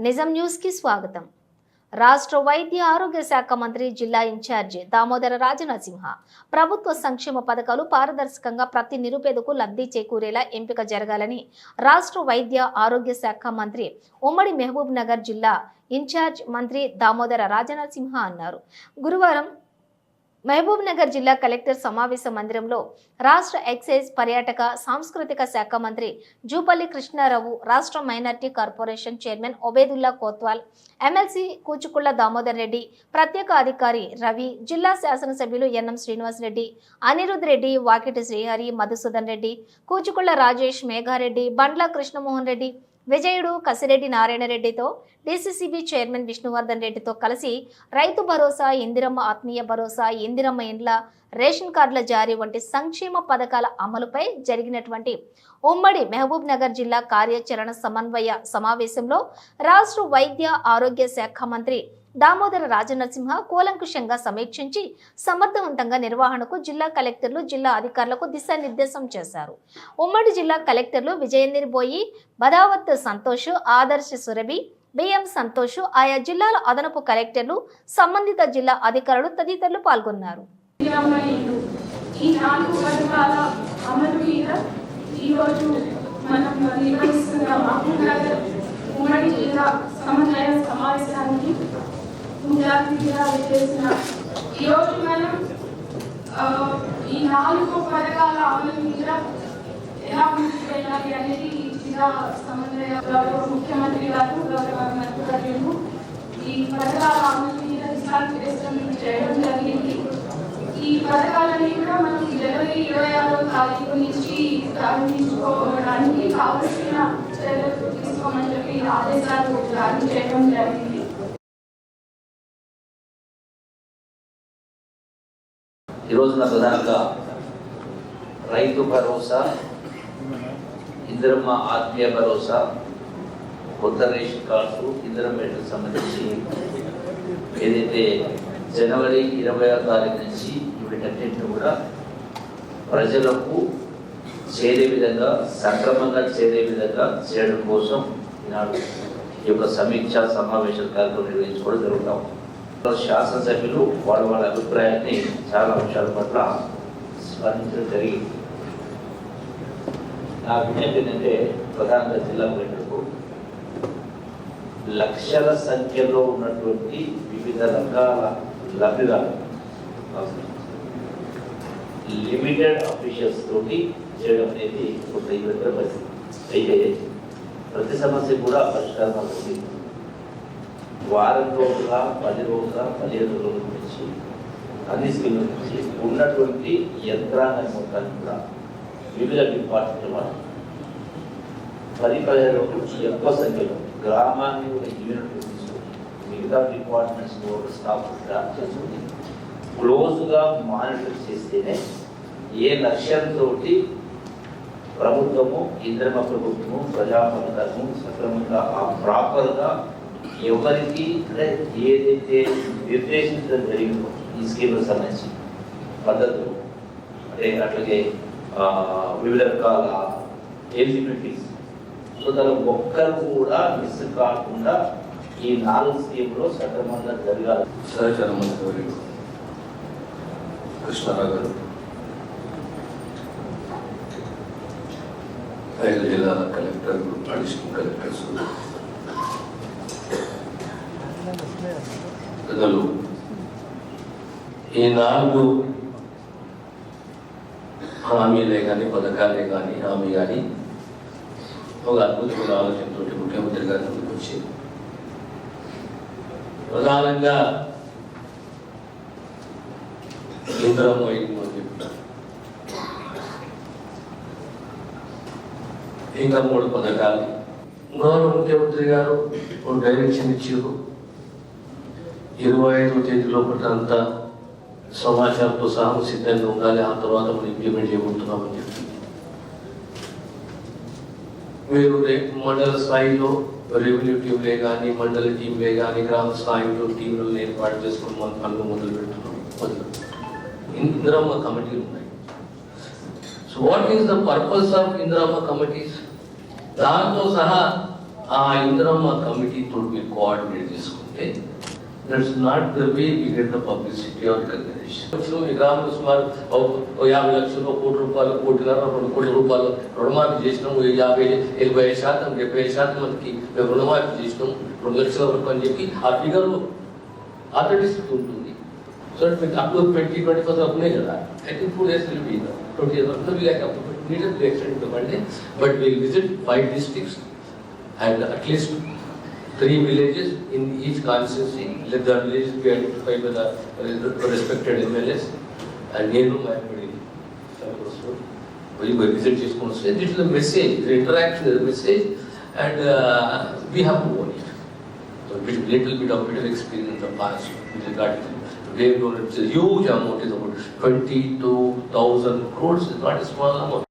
నిజం న్యూస్ కి స్వాగతం. రాష్ట్ర వైద్య ఆరోగ్య శాఖ మంత్రి జిల్లా ఇన్ఛార్జి దామోదర రాజనరసింహ ప్రభుత్వ సంక్షేమ పథకాలు పారదర్శకంగా ప్రతి నిరుపేదకు లబ్ధి చేకూరేలా ఎంపిక జరగాలని రాష్ట్ర వైద్య ఆరోగ్య శాఖ మంత్రి ఉమ్మడి మహబూబ్ నగర్ జిల్లా ఇన్ఛార్జ్ మంత్రి దామోదర రాజనరసింహ అన్నారు. గురువారం మహబూబ్ నగర్ జిల్లా కలెక్టర్ సమావేశ మందిరంలో రాష్ట్ర ఎక్సైజ్ పర్యాటక సాంస్కృతిక శాఖ మంత్రి జూపల్లి కృష్ణారావు, రాష్ట్ర minority corporation chairman Obedullah Kotwal, MLC Kuchukulla Damodar Reddy, ప్రత్యేక అధికారి రవి, జిల్లా శాసనసభ్యులు ఎన్ఎం శ్రీనివాస్ రెడ్డి, అనిరుద్ రెడ్డి, వాకిటి శ్రీహరి, మధుసూదన్ రెడ్డి, కూచుకుళ్ల రాజేష్, మేఘారెడ్డి, బండ్ల కృష్ణమోహన్ రెడ్డి, విజయుడు, కసిరెడ్డి నారాయణ రెడ్డితో డీసీసీబీ చైర్మన్ విష్ణువర్ధన్ రెడ్డితో కలిసి రైతు భరోసా, ఇందిరమ్మ ఆత్మీయ భరోసా, ఇందిరమ్మ ఇండ్ల రేషన్ కార్డుల జారీ వంటి సంక్షేమ పథకాల అమలుపై జరిగినటువంటి ఉమ్మడి మహబూబ్ నగర్ జిల్లా కార్యాచరణ సమన్వయ సమావేశంలో రాష్ట్ర వైద్య ఆరోగ్య శాఖ మంత్రి దామోదర రాజనరసింహ కూలంకుషంగా సమీక్షించి సమర్థవంతంగా నిర్వహణకు జిల్లా కలెక్టర్లు, జిల్లా అధికారులకు దిశానిర్దేశం చేశారు. ఉమ్మడి జిల్లా కలెక్టర్లు విజయేంద్ర బోయి, బదావత్ సంతోష్, ఆదర్శ సురభి, బిఎం సంతోష్, ఆయా జిల్లాల అదనపు కలెక్టర్లు, సంబంధిత జిల్లా అధికారులు తదితరులు పాల్గొన్నారు. ఉమ్మడి జిల్లా సమన్వయ సమావేశానికి ముఖ్య అతిథిగా చేసిన ఈరోజు మనం ఈ 4 పథకాల అమలు మీద ఎలా ముందుకు వెళ్ళాలి అనేది జిల్లా సమన్వయ ముఖ్యమంత్రి గారు, గౌరవ మంత్రులు ఈ పథకాల అమలు మీద దిశానిర్దేశం చేయడం జరిగింది. ఈ పథకాలన్నీ కూడా మనం జనవరి 26వ తారీఖు నుంచి ప్రారంభించుకోవడానికి కావలసిన చర్యలు తీసుకోమని చెప్పి ఆదేశాలు జారీ చేయడం జరిగింది. ఈ రోజున ప్రధానంగా రైతు భరోసా, ఇందిరమ్మ ఆత్మీయ భరోసా, కొత్త రేషన్ కార్డు, ఇందిరమ్మ ఇంటికి సంబంధించి ఏదైతే జనవరి 20వ తారీఖు నుంచి వీటన్నింటిని కూడా ప్రజలకు చేరే విధంగా, సక్రమంగా చేరే విధంగా చేయడం కోసం ఈనాడు ఈ యొక్క సమీక్షా సమావేశ కార్యక్రమం నిర్వహించుకోవడం జరుగుతాం. శాసనసభ్యులు వాళ్ళ అభిప్రాయాన్ని చాలా అంశాల పట్ల స్పందించడం జరిగింది. నా విజ్ఞప్తి ఏంటంటే ప్రధానంగా జిల్లా కలెక్టర్కు లక్షల సంఖ్యలో ఉన్నటువంటి వివిధ రకాల లబ్ధిదారులు లిమిటెడ్ అఫీషియల్స్ తోటి చేయడం అనేది ఒక ఇబ్బంది పరిస్థితి. అయితే ప్రతి సమస్య కూడా పరిష్కారం అవుతుంది. వారం రోజుల, 10 రోజుల, 15 రోజుల నుంచి అన్ని స్కీమ్ల నుంచి ఉన్నటువంటి యంత్రాంగాన్ని మొత్తాన్ని కూడా వివిధ డిపార్ట్మెంట్ల వాళ్ళు 10-15 రోజుల నుంచి ఎక్కువ సంఖ్యలో గ్రామాన్ని యూనిట్ తీసుకుని మిగతా డిపార్ట్మెంట్స్ స్టాఫ్ స్టార్ట్ చేసుకుని క్లోజ్గా మానిటర్ చేస్తేనే ఏ లక్ష్యంతో ప్రభుత్వము, ఇంద్రమ ప్రభుత్వము, ప్రజాపథకము సక్రమంగా ప్రాపర్గా ఎవరికి ఏదైతే నిర్దేశించడం జరిగిందో ఈ స్కీమ్లకు సంబంధించి పద్ధతులు, అంటే అట్లాగే వివిధ రకాల ఎలిజిబిలిటీస్, సో దాని ఒక్కరు కూడా మిస్ కాకుండా ఈ 4 స్కీమ్లో సక్రమంగా జరగాలి. సహచర మంత్రి కృష్ణారావు గారు, 5 జిల్లాల కలెక్టర్లు, అడిషనల్ కలెక్టర్స్, ప్రజలు, ఈ 4 హామీలే కానీ, పథకాలే కానీ, హామీ కానీ ఒక అద్భుతమైన ఆలోచనతో ముఖ్యమంత్రి గారి ముందుకు వచ్చి ప్రధానంగా ఇంద్రమ్మ ఇండ్లు అని చెప్తారు. ఇంకా 3 పథకాలు గౌరవ ముఖ్యమంత్రి గారు డైరెక్షన్ ఇచ్చారు. 25వ తేదీ లోపల అంతా సమాచారంతో సహా సిద్ధంగా ఉండాలి. ఆ తర్వాత మనం ఇంప్లిమెంట్ చేయబోతున్నామని చెప్పి మీరు మండల స్థాయిలో రెవెన్యూ టీంలే కానీ, మండల టీంలే కానీ, గ్రామ స్థాయిలో టీంలను ఏర్పాటు చేసుకుని మన పనులు మొదలు పెడుతున్నాం. ఇందిరమ్మ కమిటీలు ఉన్నాయి. So what is the purpose of Indiramma committees? దాంతో సహా ఆ ఇందిరమ్మ కమిటీ తోటి మీరు కోఆర్డినేట్ చేసుకుంటే that's not the way we get the publicity or recognition. ఈ గ్రామంలో సుమారు 50 లక్షలు, 1 కోటి రూపాయలు, 1.5 కోట్ల రూపాయలు రుణమాఫీ చేసినాము. 75% 70% మందికి మేము రుణమాఫీ చేసినాము 2 లక్షల వరకు అని చెప్పి ఆ ఫిగర్ ఆథెంటిసిటీ ఉంటుంది. సో మీకు అప్ టు 20-25 ఉన్నాయి కదా. I think 2 days will be enough. 20 days also we like up to needed to extend the one day, but we'll visit 5 districts and at least 3 villages in each constituency. Let the villages be identified by the respected MLAs and name my we will visit this constituency. This is the message, the interaction is the message, and we have to own it. So a little bit of experience in the past with regard to today, it's a huge amount, is about 22,000 crores, is not a small amount.